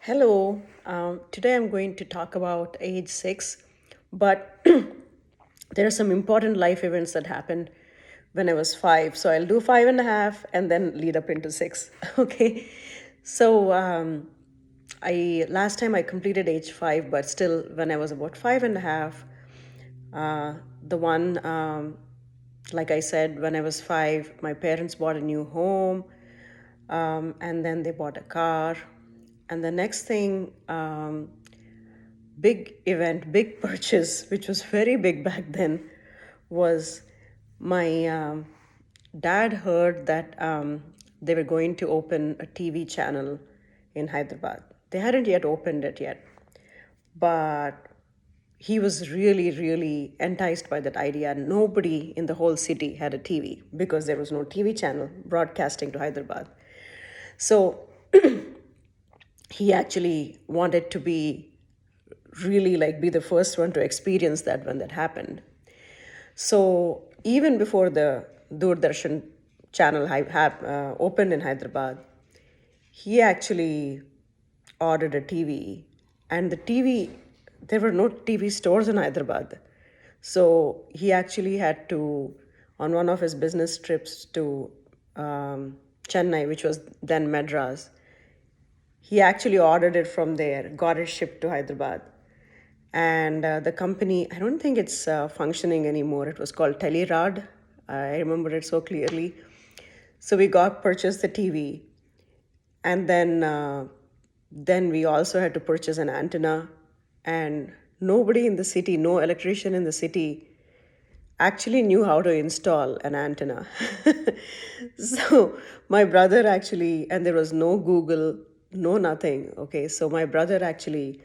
Hello. Today I'm going to talk about age 6, but there are some important life events that happened when I was 5. So I'll do 5.5 and then lead up into 6. Okay. So I last time I completed age 5, but still when I was about 5.5, the one like I said, when I was 5, my parents bought a new home, and then they bought a car. And the next thing, big event, big purchase, which was very big back then, was my dad heard that they were going to open a TV channel in Hyderabad. They hadn't yet opened it yet, but he was really, really enticed by that idea. Nobody in the whole city had a TV because there was no TV channel broadcasting to Hyderabad. So he actually wanted to really be the first one to experience that when that happened. So even before the Doordarshan channel opened in Hyderabad, he actually ordered a TV, and the TV, there were no TV stores in Hyderabad. So he actually had to, on one of his business trips to Chennai, which was then Madras, he actually ordered it from there, got it shipped to Hyderabad. And the company, I don't think it's functioning anymore. It was called Telerad. I remember it so clearly. So we purchased the TV, and then we also had to purchase an antenna. And nobody in the city, no electrician in the city, actually knew how to install an antenna. So my brother actually, and there was no Google, no nothing. Okay, so my brother actually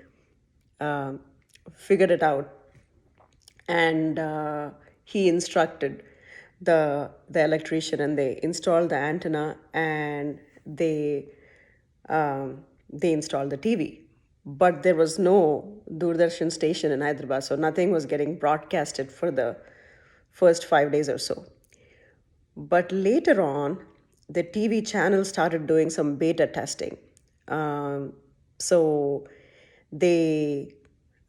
uh, figured it out, and he instructed the electrician, and they installed the antenna, and they installed the TV. But there was no Doordarshan station in Hyderabad, so nothing was getting broadcasted for the first 5 days or so. But later on, the TV channel started doing some beta testing. So they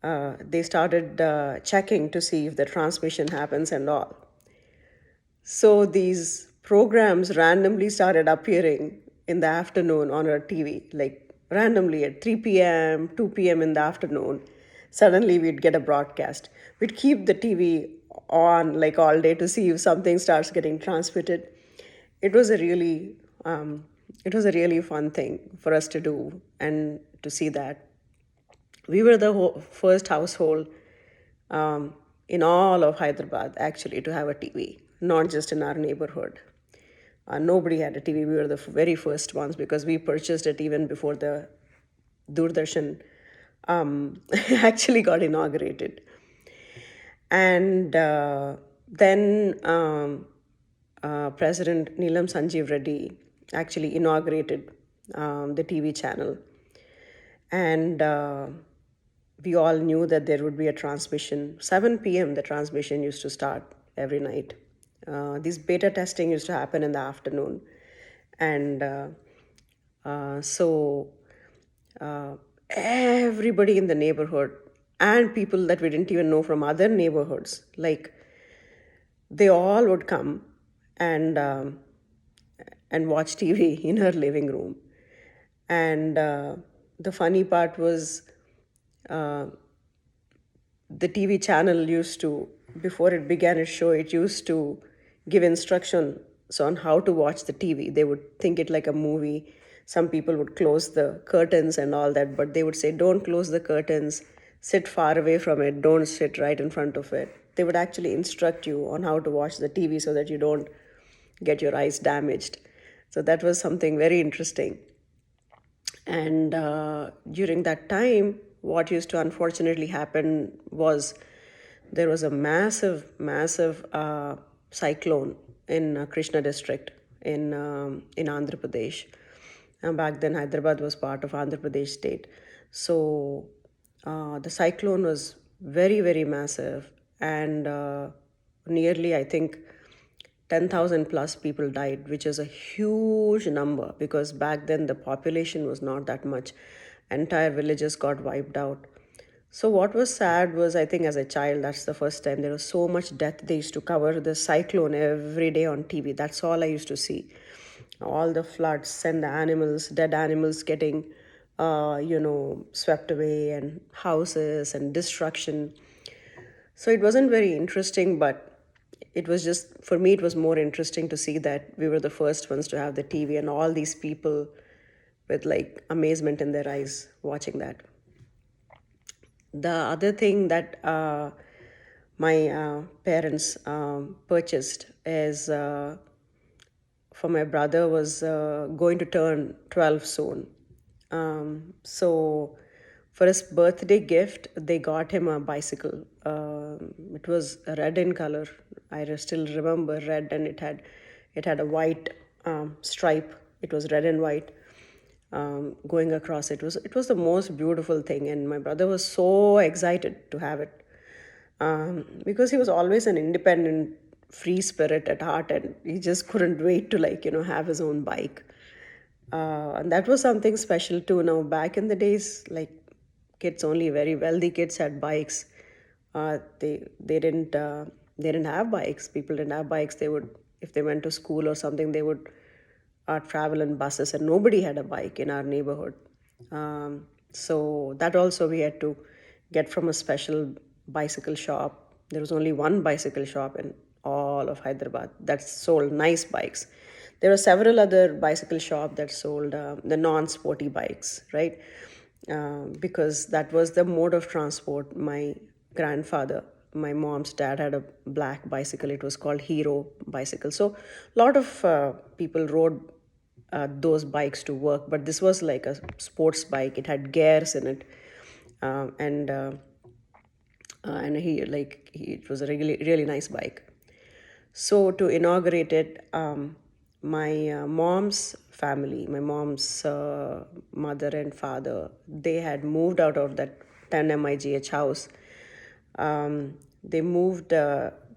they started checking to see if the transmission happens and all. So these programs randomly started appearing in the afternoon on our TV, like randomly at 3 p.m., 2 p.m. in the afternoon. Suddenly we'd get a broadcast. We'd keep the TV on like all day to see if something starts getting transmitted. It was a really it was a really fun thing for us to do and to see that. We were the first household in all of Hyderabad actually to have a TV, not just in our neighborhood. Nobody had a TV. We were the very first ones because we purchased it even before the Doordarshan actually got inaugurated. And then President Neelam Sanjeev Reddy actually inaugurated the TV channel. And we all knew that there would be a transmission. 7 p.m., the transmission used to start every night. This beta testing used to happen in the afternoon. And so everybody in the neighborhood and people that we didn't even know from other neighborhoods, like they all would come and watch TV in her living room. And the funny part was the TV channel used to, before it began its show, it used to give instructions on how to watch the TV. They would think it like a movie. Some people would close the curtains and all that, but they would say, don't close the curtains, sit far away from it, don't sit right in front of it. They would actually instruct you on how to watch the TV so that you don't get your eyes damaged. So that was something very interesting. And during that time, what used to unfortunately happen was there was a massive cyclone in Krishna district in Andhra Pradesh. Back then, Hyderabad was part of Andhra Pradesh state. So the cyclone was very, very massive, and nearly, I think, 10,000 plus people died, which is a huge number because back then the population was not that much. entire villages got wiped out. So what was sad was, I think as a child, that's the first time there was so much death. They used to cover the cyclone every day on TV. That's all I used to see. All the floods and the animals, dead animals getting, swept away, and houses and destruction. So it wasn't very interesting, but it was just, for me, it was more interesting to see that we were the first ones to have the TV and all these people with like amazement in their eyes watching that. The other thing that my parents purchased is for my brother was going to turn 12 soon. So for his birthday gift, they got him a bicycle. It was red in color. I still remember red, and it had a white stripe. It was red and white going across. It was the most beautiful thing, and my brother was so excited to have it because he was always an independent, free spirit at heart, and he just couldn't wait to have his own bike. And that was something special too. Now, back in the days, like kids, only very wealthy kids had bikes. They didn't have bikes. People didn't have bikes. They would, if they went to school or something, they would travel in buses, and nobody had a bike in our neighborhood. So that also we had to get from a special bicycle shop. There was only one bicycle shop in all of Hyderabad that sold nice bikes. There were several other bicycle shops that sold the non-sporty bikes, right? Because that was the mode of transport. My grandfather, my mom's dad, had a black bicycle. It was called Hero bicycle. So a lot of people rode those bikes to work, but this was like a sports bike. It had gears in it, and it was a really really nice bike. So to inaugurate it, my mom's family, my mom's mother and father, they had moved out of that 10 MIGH house. They moved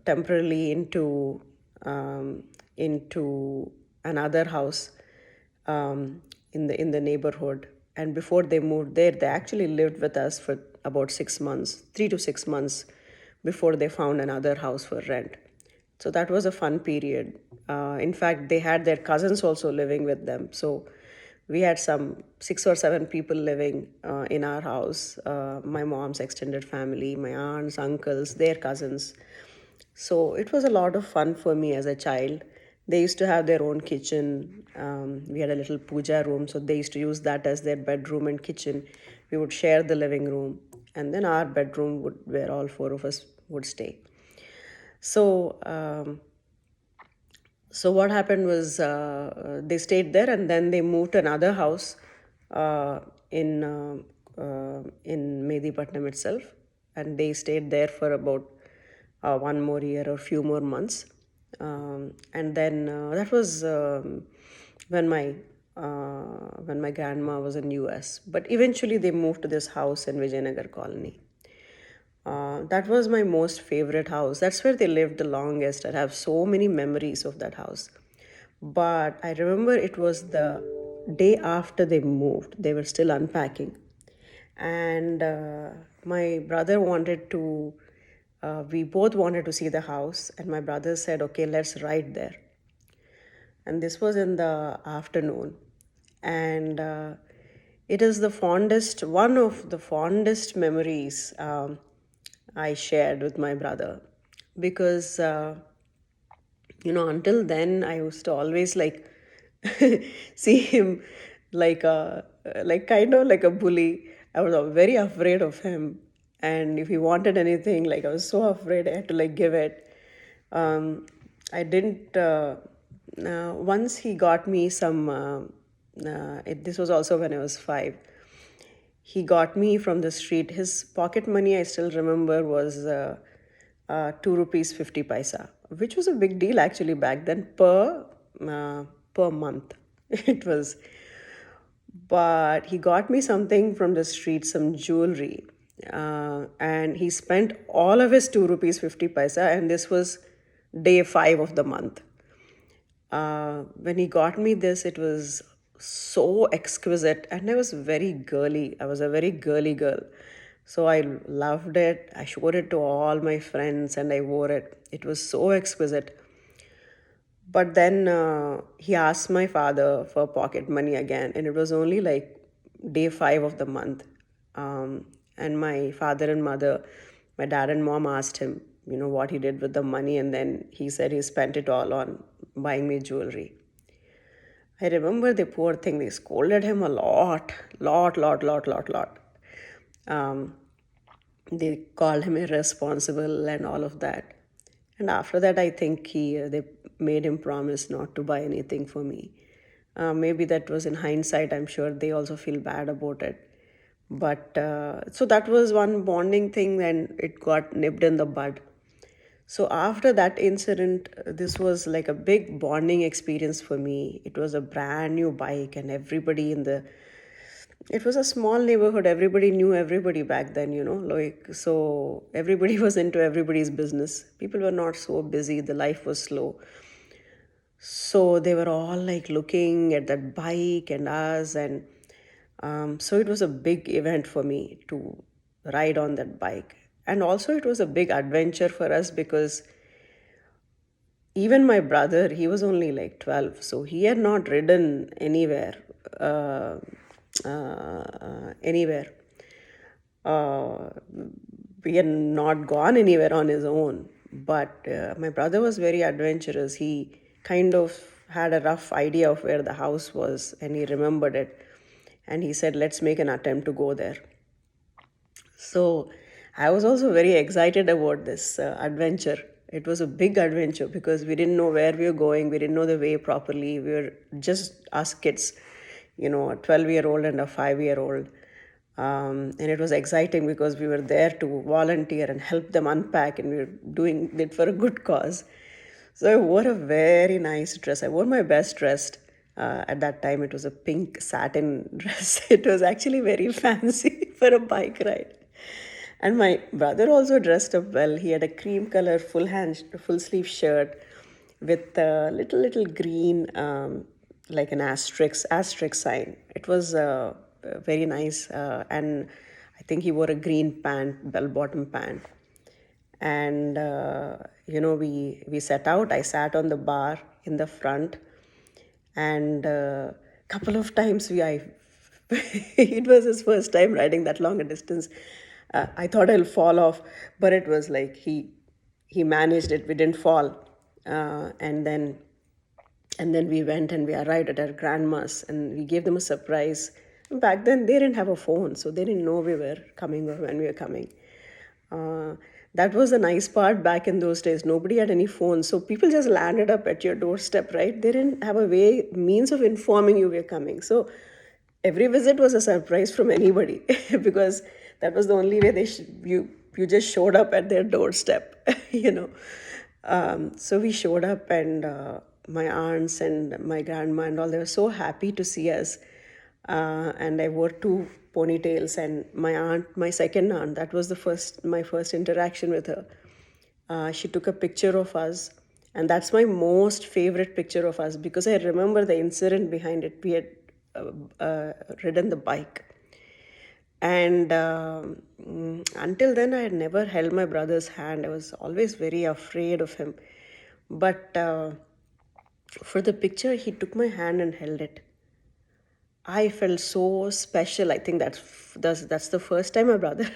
temporarily into another house in the neighborhood. And before they moved there, they actually lived with us for about 6 months, 3 to 6 months, before they found another house for rent. So that was a fun period. In fact, they had their cousins also living with them. So we had some 6 or 7 people living in our house, my mom's extended family, my aunts, uncles, their cousins. So it was a lot of fun for me as a child. They used to have their own kitchen. We had a little puja room, so they used to use that as their bedroom and kitchen. We would share the living room, and then our bedroom where all four of us would stay. So, so what happened was they stayed there, and then they moved to another house uh, in in Medipatnam itself, and they stayed there for about one more year or few more months, and then that was when my grandma was in US. But eventually they moved to this house in Vijayanagar colony. That was my most favorite house. That's where they lived the longest. I have so many memories of that house. But I remember it was the day after they moved. They were still unpacking. And my brother wanted to, we both wanted to see the house. And my brother said, okay, let's ride there. And this was in the afternoon. And it is one of the fondest memories I shared with my brother, because until then I used to always see him like kind of like a bully. I was very afraid of him, and if he wanted anything, like I was so afraid I had to give it. I didn't. Once he got me some. This was also when I was 5. He got me from the street. His pocket money, I still remember, was 2 rupees 50 paisa, which was a big deal actually back then, per month. It was. But he got me something from the street, some jewelry, and he spent all of his 2 rupees 50 paisa, and this was day 5 of the month. When he got me this, it was so exquisite, and I was very girly. I was a very girly girl. So I loved it. I showed it to all my friends and I wore it. It was so exquisite. But then he asked my father for pocket money again, and it was only like day 5 of the month. And my father and mother, my dad and mom asked him, what he did with the money, and then he said he spent it all on buying me jewelry. I remember the poor thing, they scolded him a lot. Um, they called him irresponsible and all of that. And after that, I think they made him promise not to buy anything for me. Maybe that was in hindsight. I'm sure they also feel bad about it. But so that was one bonding thing, and it got nipped in the bud. So after that incident, this was like a big bonding experience for me. It was a brand new bike, and everybody in the it was a small neighborhood. Everybody knew everybody back then, like, so everybody was into everybody's business. People were not so busy, the life was slow. So they were all like looking at that bike and us, and so it was a big event for me to ride on that bike. And also, it was a big adventure for us because even my brother, he was only like 12, so he had not ridden uh, anywhere. Uh, he had not gone anywhere on his own. But my brother was very adventurous. He kind of had a rough idea of where the house was, and he remembered it. And he said, let's make an attempt to go there. So I was also very excited about this adventure. It was a big adventure because we didn't know where we were going. We didn't know the way properly. We were just us kids, a 12-year-old and a 5-year-old. And it was exciting because we were there to volunteer and help them unpack, and we were doing it for a good cause. So I wore a very nice dress. I wore my best dress. At that time, it was a pink satin dress. It was actually very fancy for a bike ride. And my brother also dressed up well. He had a cream color full sleeve shirt with a little green, like an asterisk sign. It was very nice, and I think he wore a green pant, bell bottom pant. And we set out. I sat on the bar in the front, and a couple of times it was his first time riding that long a distance. I thought I'll fall off, but it was like he managed it. We didn't fall. And then we went and we arrived at our grandma's, and we gave them a surprise. Back then they didn't have a phone, so they didn't know we were coming or when we were coming. uh, that was the nice part. Back in those days, nobody had any phones, so people just landed up at your doorstep, right? They didn't have a means of informing you we're coming. So every visit was a surprise from anybody because that was the only way you just showed up at their doorstep. So we showed up, and my aunts and my grandma and all, they were so happy to see us. And I wore two ponytails, and my second aunt, that was my first interaction with her. She took a picture of us, and that's my most favorite picture of us because I remember the incident behind it. We had ridden the bike, and until then, I had never held my brother's hand. I was always very afraid of him. But for the picture, he took my hand and held it. I felt so special. I think that's the first time my brother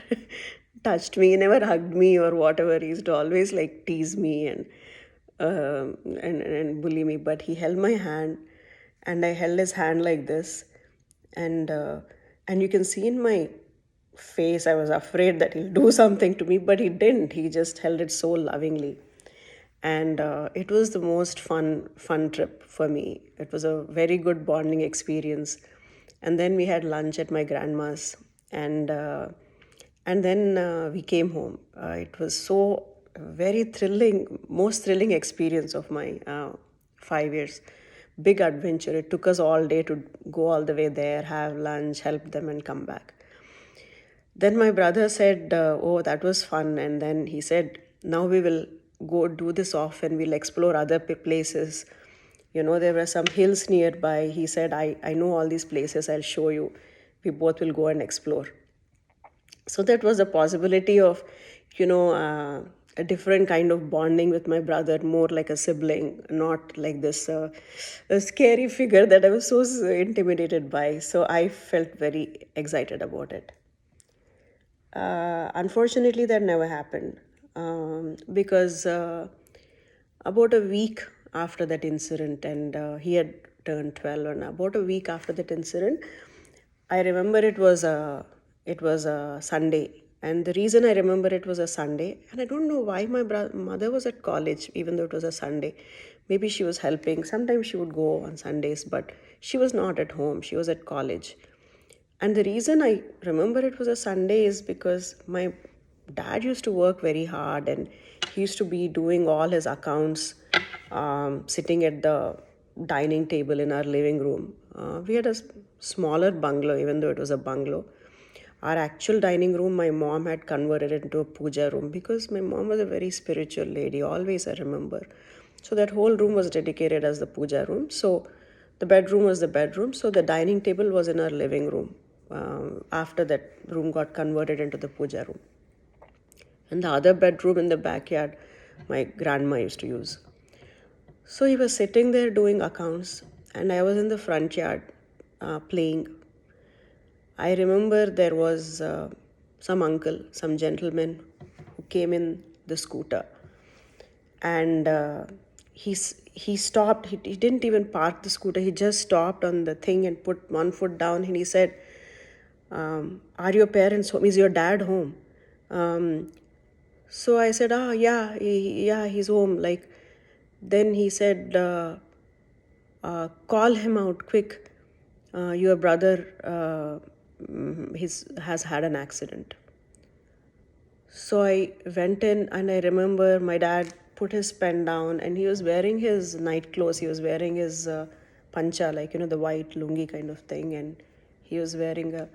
touched me. He never hugged me or whatever. He used to always like tease me and bully me. But he held my hand, and I held his hand like this, and and you can see in my face I was afraid that he'll do something to me, but he didn't. He just held it so lovingly. And it was the most fun trip for me. It was a very good bonding experience. And then we had lunch at my grandma's, and then we came home. It was so very thrilling, most thrilling experience of my 5 years. Big adventure. It took us all day to go all the way there, have lunch, help them, and come back. Then my brother said, oh, that was fun. And then he said, now we will go do this often. We'll explore other places. There were some hills nearby. He said, I know all these places, I'll show you. We both will go and explore. So that was a possibility of, a different kind of bonding with my brother, more like a sibling, not like this a scary figure that I was so intimidated by. So I felt very excited about it. Unfortunately, that never happened, because about a week after that incident, and he had turned 12, and about a week after that incident, I remember it was a Sunday, and the reason I remember it was a Sunday, and I don't know why my mother was at college, even though it was a Sunday. Maybe she was helping. Sometimes she would go on Sundays, but she was not at home. She was at college. And the reason I remember it was a Sunday is because my dad used to work very hard, and he used to be doing all his accounts, sitting at the dining table in our living room. We had a smaller bungalow, even though it was a bungalow. Our actual dining room, my mom had converted it into a puja room because my mom was a very spiritual lady, always I remember. So that whole room was dedicated as the puja room. So the bedroom was the bedroom. So the dining table was in our living room. After that room got converted into the puja room. And the other bedroom in the backyard, my grandma used to use. So he was sitting there doing accounts, and I was in the front yard playing. I remember there was some uncle, some gentleman who came in the scooter, and he stopped. He didn't even park the scooter. He just stopped on the thing and put one foot down, and he said, "Are your parents home? Is your dad home?" So I said, "Ah, yeah, yeah, he's home." Like, then he said, "Call him out quick. Your brother, has had an accident." So I went in, and I remember my dad put his pen down, and he was wearing his night clothes. He was wearing his pancha, like, the white lungi kind of thing, and he was wearing a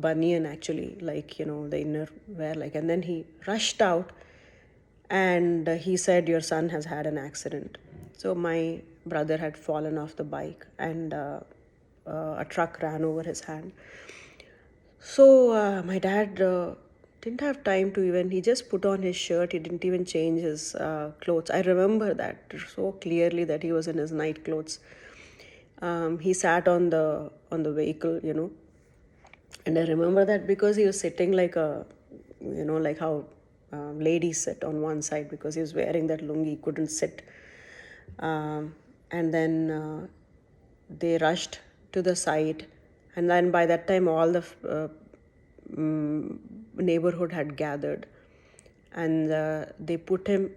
banyan, actually, like, the inner wear, like, and then he rushed out, and he said, "Your son has had an accident." So my brother had fallen off the bike, and a truck ran over his hand. So my dad didn't have time to even, he just put on his shirt. He didn't even change his clothes. I remember that so clearly, that he was in his night clothes. He sat on the vehicle, and I remember that because he was sitting like like how ladies sit on one side, because he was wearing that lungi, he couldn't sit. And then they rushed to the site, and then by that time all the neighborhood had gathered, and they put him.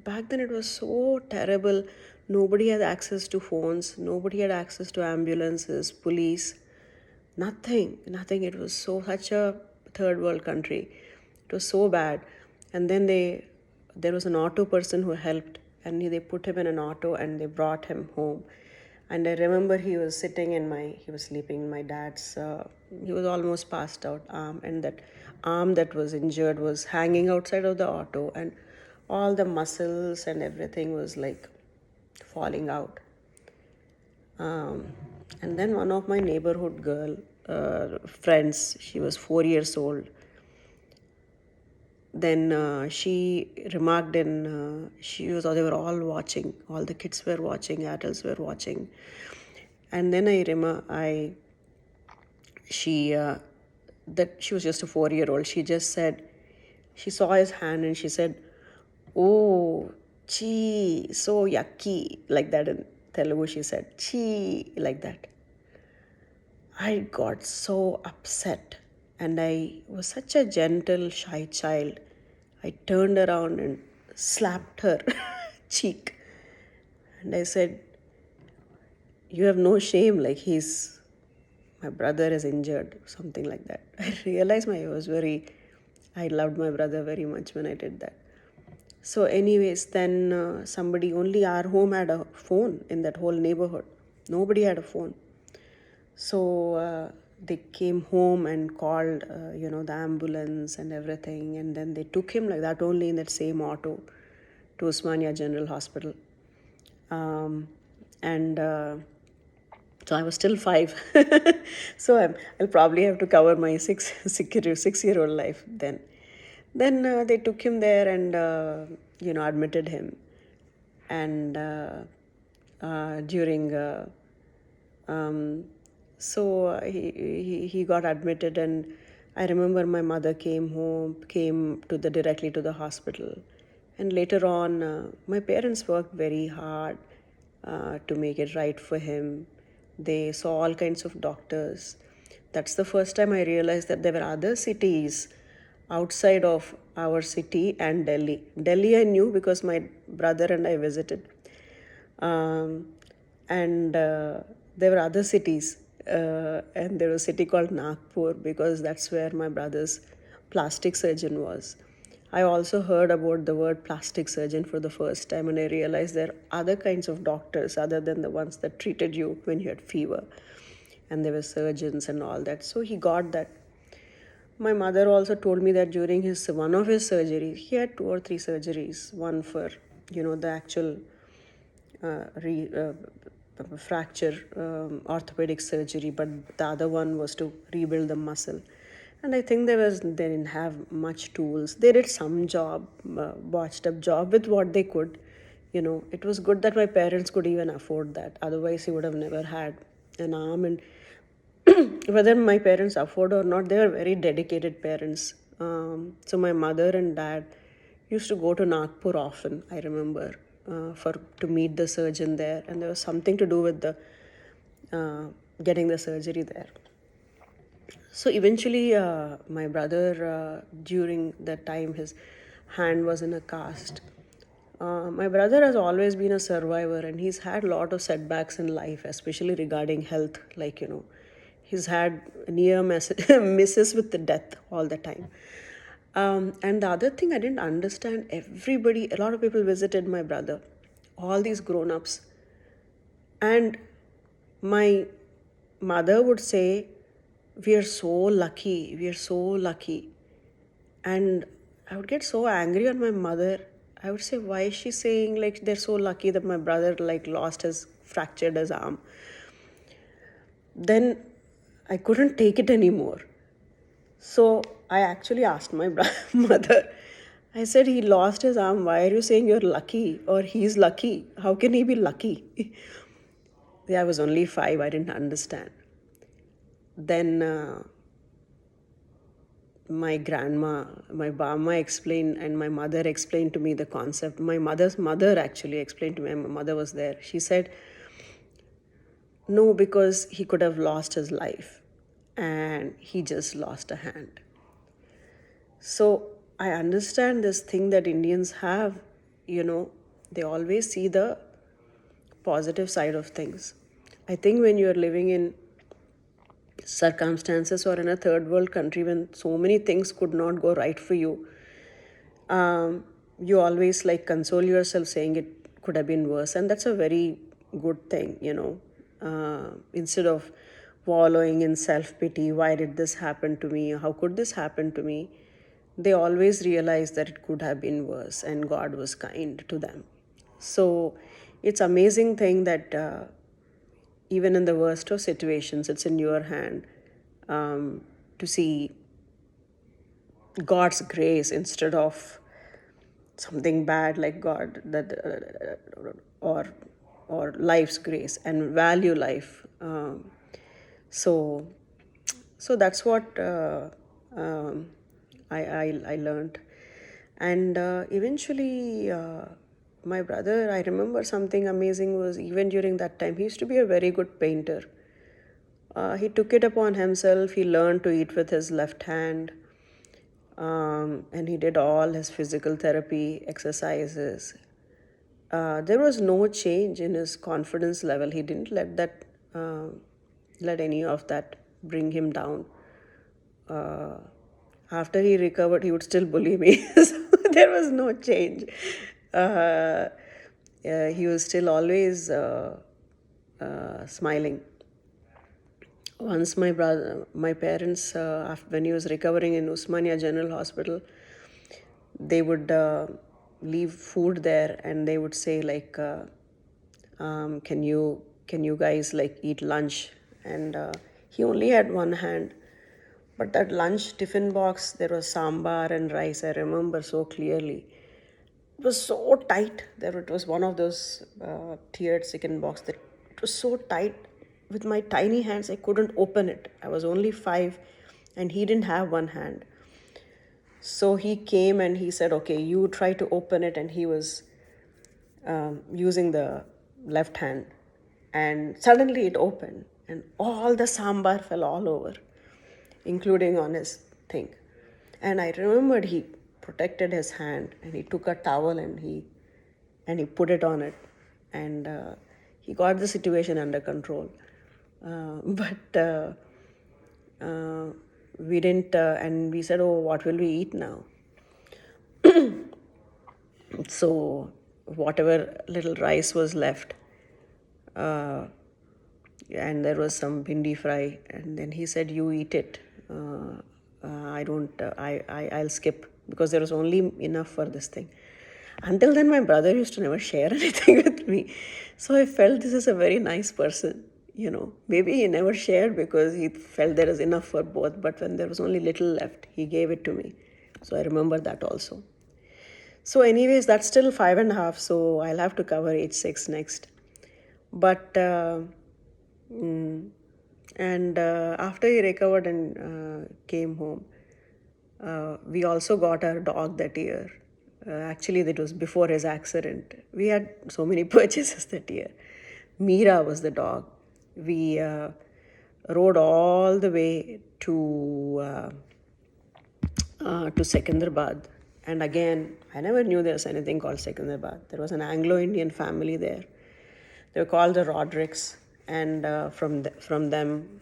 Back then it was so terrible. Nobody had access to phones, nobody had access to ambulances, police, nothing. It was such a third world country. It was so bad. And then there was an auto person who helped, and they put him in an auto, and they brought him home. And I remember he was sitting he was sleeping in my dad's, he was almost passed out arm, and that arm that was injured was hanging outside of the auto, and all the muscles and everything was like falling out. And then one of my neighborhood girl friends, she was 4 years old. Then she remarked they were all watching. All the kids were watching, adults were watching. And then she, that she was just a 4-year-old. She just said, she saw his hand, and she said, "Oh, chi, so yucky," like that in Telugu. She said, "Chi," like that. I got so upset, and I was such a gentle, shy child. I turned around and slapped her cheek, and I said, "You have no shame, like, my brother is injured," something like that. I realized I loved my brother very much when I did that. So anyways, then somebody, only our home had a phone in that whole neighborhood. Nobody had a phone. So they came home and called, the ambulance and everything. And then they took him like that, only in that same auto, to Usmania General Hospital. And so I was still 5. So I'll probably have to cover my 6-year-old life then. Then they took him there and admitted him. And during um, so he got admitted, and I remember my mother came directly to the hospital, and later on, my parents worked very hard to make it right for him. They saw all kinds of doctors. That's the first time I realized that there were other cities outside of our city and Delhi. Delhi I knew because my brother and I visited. Um, and there were other cities, and there was a city called Nagpur because that's where my brother's plastic surgeon was. I also heard about the word plastic surgeon for the first time, and I realized there are other kinds of doctors other than the ones that treated you when you had fever. And there were surgeons and all that. So he got that. My mother also told me that during one of his surgeries, he had 2 or 3 surgeries. One for the actual fracture, orthopedic surgery, but the other one was to rebuild the muscle. And I think they didn't have much tools. They did some job, botched up job with what they could. It was good that my parents could even afford that. Otherwise, he would have never had an arm. And whether my parents afford or not, they were very dedicated parents. So my mother and dad used to go to Nagpur often, I remember, for to meet the surgeon there, and there was something to do with the getting the surgery there. So eventually, my brother, during that time, his hand was in a cast. My brother has always been a survivor, and he's had a lot of setbacks in life, especially regarding health. Like, he's had near misses with the death all the time. And the other thing I didn't understand, a lot of people visited my brother, all these grown ups. And my mother would say, "We are so lucky, we are so lucky." And I would get so angry on my mother. I would say, why is she saying like they're so lucky that my brother like fractured his arm? Then I couldn't take it anymore. So I actually asked my mother, I said, he lost his arm. Why are you saying you're lucky or he's lucky? How can he be lucky? Yeah, I was only 5. I didn't understand. Then my grandma, my Bama explained, and my mother explained to me the concept. My mother's mother actually explained to me. My mother was there. She said, no, because he could have lost his life and he just lost a hand. So I understand this thing that Indians have, they always see the positive side of things. I think when you're living in circumstances or in a third world country when so many things could not go right for you, you always like console yourself saying it could have been worse, and that's a very good thing. Instead of wallowing in self-pity, why did this happen to me, how could this happen to me, they always realize that it could have been worse and God was kind to them. So it's amazing thing that even in the worst of situations, it's in your hand to see God's grace instead of something bad like God or life's grace, and value life. So that's what I learned, and eventually. My brother, I remember something amazing was even during that time, he used to be a very good painter. He took it upon himself. He learned to eat with his left hand. And he did all his physical therapy exercises. There was no change in his confidence level. He didn't let any of that bring him down. After he recovered, he would still bully me. So there was no change. He was still always smiling. Once my parents, when he was recovering in Usmania General Hospital, they would leave food there, and they would say like, can you guys like eat lunch? And he only had one hand, but that lunch tiffin box, there was sambar and rice. I remember so clearly. It was so tight. There it was one of those tiered chicken box that it was so tight. With my tiny hands, I couldn't open it. I was only 5, and he didn't have one hand. So he came and he said, "Okay, you try to open it." And he was using the left hand, and suddenly it opened, and all the sambar fell all over, including on his thing. And I remembered he protected his hand, and he took a towel and he put it on it, and he got the situation under control. But we didn't, and we said, "Oh, what will we eat now?" So whatever little rice was left, uh, and there was some bindi fry, and then he said, "You eat it. I don't. I'll skip because there was only enough for this thing." Until then, my brother used to never share anything with me, so I felt this is a very nice person. Maybe he never shared because he felt there is enough for both. But when there was only little left, he gave it to me. So I remember that also. So, anyways, that's still 5.5. So I'll have to cover age 6 next. But and after he recovered and came home, we also got our dog that year. Actually, that was before his accident. We had so many purchases that year. Meera was the dog. We rode all the way to Secunderabad. And again, I never knew there was anything called Secunderabad. There was an Anglo-Indian family there. They were called the Rodericks, and from them,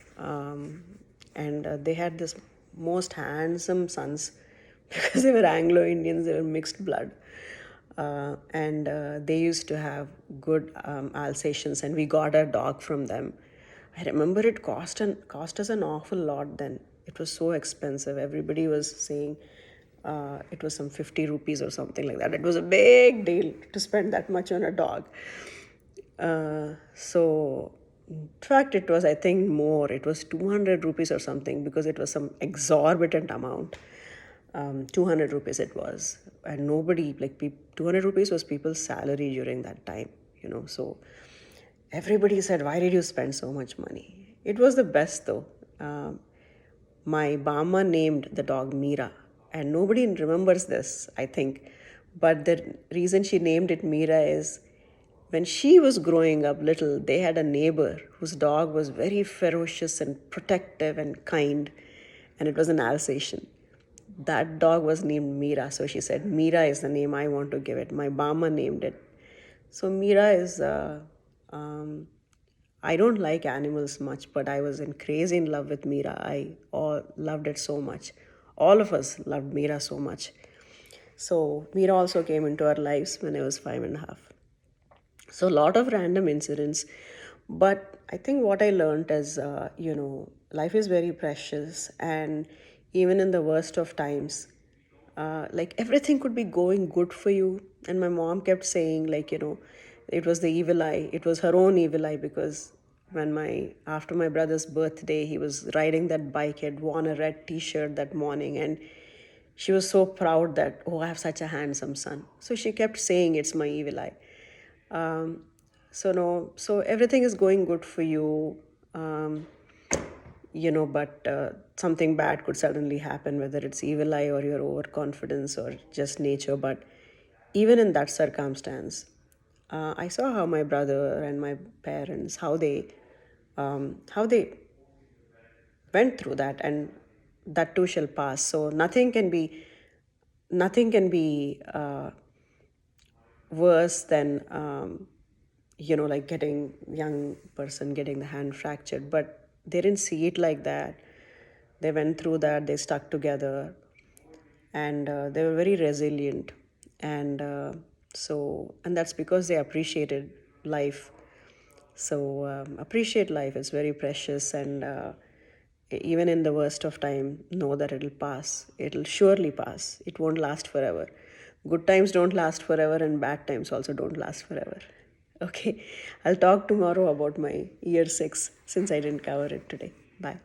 and they had this most handsome sons because they were Anglo-Indians. They were mixed blood, and they used to have good Alsatians, and we got a dog from them. I remember it cost us an awful lot then. It was so expensive. Everybody was saying it was some 50 rupees or something like that. It was a big deal to spend that much on a dog. So, in fact, it was, I think, more. It was 200 rupees or something because it was some exorbitant amount. 200 rupees it was. And nobody, 200 rupees was people's salary during that time, So, everybody said, "Why did you spend so much money?" It was the best though. My Bama named the dog Meera, and nobody remembers this, I think. But the reason she named it Meera is when she was growing up little, they had a neighbor whose dog was very ferocious and protective and kind, and it was an Alsatian. That dog was named Meera, so she said, "Meera is the name I want to give it." My Bama named it. So Meera is, I don't like animals much, but I was crazy in love with Meera. I loved it so much. All of us loved Meera so much. So Meera also came into our lives when I was 5.5. So a lot of random incidents, but I think what I learned is, life is very precious, and even in the worst of times, everything could be going good for you. And my mom kept saying, it was the evil eye. It was her own evil eye because after my brother's birthday, he was riding that bike. He had worn a red T-shirt that morning, and she was so proud that, "Oh, I have such a handsome son." So she kept saying, "It's my evil eye." Um, so no, so everything is going good for you, but something bad could suddenly happen, whether it's evil eye or your overconfidence or just nature. But even in that circumstance, I saw how my brother and my parents, how they went through that, and that too shall pass. So nothing can be worse than getting young person getting the hand fractured. But they didn't see it like that. They went through that. They stuck together, and they were very resilient. And and that's because they appreciated life. So appreciate life. It's very precious, and even in the worst of time, know that it'll pass. It'll surely pass. It won't last forever. Good times don't last forever, and bad times also don't last forever. Okay, I'll talk tomorrow about my year 6 since I didn't cover it today. Bye.